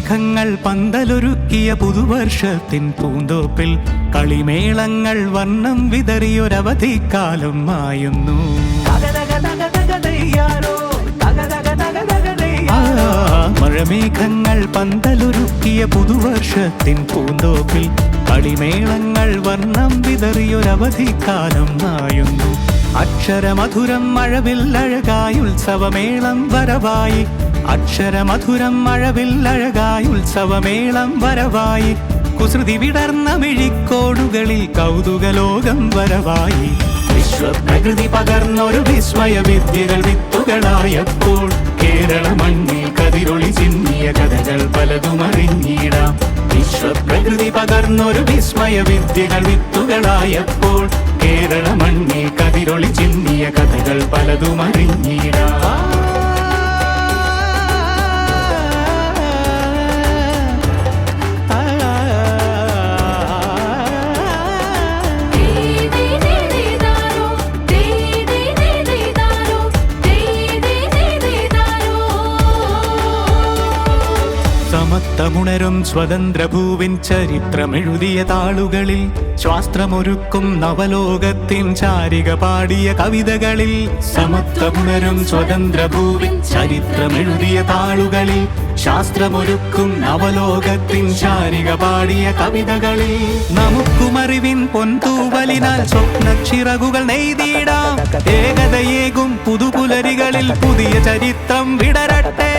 മഴമേഘങ്ങൾ പന്തലൊരുക്കിയ പുതുവർഷത്തിൻ പൂന്തോപ്പിൽ കളിമേളങ്ങൾ വർണ്ണം വിതറിയൊരവധിക്കാലം മായുന്നു. മഴമേഘങ്ങൾ പന്തലൊരുക്കിയ പുതുവർഷത്തിൻ പൂന്തോപ്പിൽ കളിമേളങ്ങൾ വർണ്ണം വിതറിയൊരവധിക്കാലം മായുന്നു. അക്ഷരമധുരം മഴവില്ലഴകായി ഉത്സവമേളം വരവായി. അക്ഷരമധുരം മഴവില്ലഴകായി ഉത്സവമേളം വരവായി. കുസൃതി വിടർന്ന മിഴിക്കോടുകളിൽ കൗതുകലോകം വരവായി. വിശ്വപ്രകൃതി പകർന്നൊരു വിസ്മയ വിദ്യകൾ വിത്തുകളായപ്പോൾ കേരള മണ്ണിൽ കതിരൊളി ചിന്നിയ കഥകൾ പലതും അറിഞ്ഞിടാം. വിശ്വപ്രകൃതി പകർന്നൊരു വിസ്മയ വിദ്യകൾ വിത്തുകളായപ്പോൾ കേരള മണ്ണിൽ കതിരൊളി ചിന്നിയ കഥകൾ പലതും അറിഞ്ഞിടാം. സമത്വമുണരും സ്വതന്ത്രഭൂവിൻ ചരിത്രമെഴുതിയ താളുകളിൽ ശാസ്ത്രമൊരുക്കും നവലോകത്തിൻ ചാരിക പാടിയ കവിതകളിൽ. സമത്വമുണരും സ്വതന്ത്രഭൂവിൻ ചരിത്രമെഴുതിയ താളുകളിൽ ശാസ്ത്രമൊരുക്കും നവലോകത്തിൻ ചാരിക പാടിയ കവിതകളിൽ. നമുക്കുമറിവിൻ പൊൻതൂവലിനാൽ സ്വപ്നച്ചിറകുകൾ നെയ്തിടാം. ഏകതയേകും പുതുപുലരികളിൽ പുതിയ ചരിത്രം വിടരട്ടെ.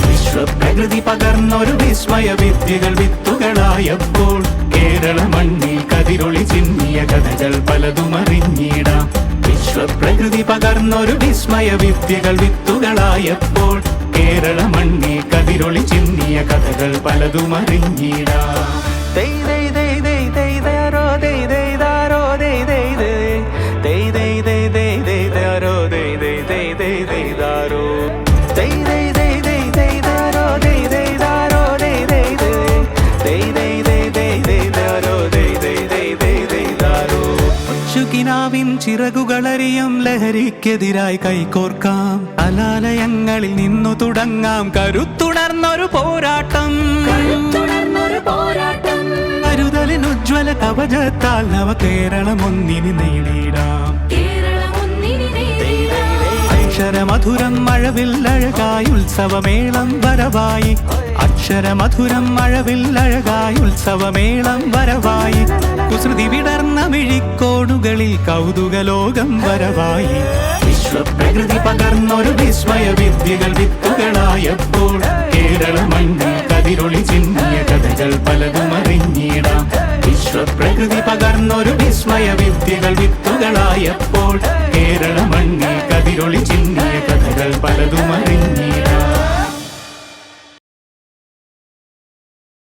വിശ്വപ്രകൃതി പകർന്നൊരു വിസ്മയ വിദ്യകൾ വിത്തുകളായപ്പോൾ കേരള മണ്ണിൽ കതിരൊളി ചിന്നിയ കഥകൾ പലതും അറിഞ്ഞിടാം. വിശ്വപ്രകൃതി പകർന്നൊരു വിസ്മയ വിദ്യകൾ വിത്തുകളായപ്പോൾ കേരള മണ്ണിൽ കതിരൊളി ചിന്നിയ കഥകൾ പലതും അറിഞ്ഞിടാം. ിൻ ചിറകുകളറിയും ലഹരിക്കെതിരായി കൈകോർക്കാം. കലാലയങ്ങളിൽ നിന്നു തുടങ്ങാം കരുത്തുണർന്നൊരു പോരാട്ടം. കരുതലിനുജ്വല കവചത്താൽ നവ കേരളം ഒന്നിന് നേടിയിടാം. അക്ഷരമധുരം മഴവില്ലഴകായി ഉത്സവമേളം വരവായി. അക്ഷരമധുരം മഴവില്ലഴകായി ഉത്സവമേളം വരവായി. കുസൃതി വിടർന്ന മിഴിക്കോടുകളിൽ കൗതുകലോകം വരവായി. വിശ്വപ്രകൃതി പകർന്നൊരു വിസ്മയ വിദ്യകൾ വിത്തുകളായപ്പോൾ കേരള മണ്ണിൽ കതിരൊളി ചിന്നിയ കഥകൾ പലതും അറിഞ്ഞിടാം. വിശ്വപ്രകൃതി പകർന്നൊരു വിസ്മയ വിദ്യകൾ വിത്തുകളായപ്പോൾ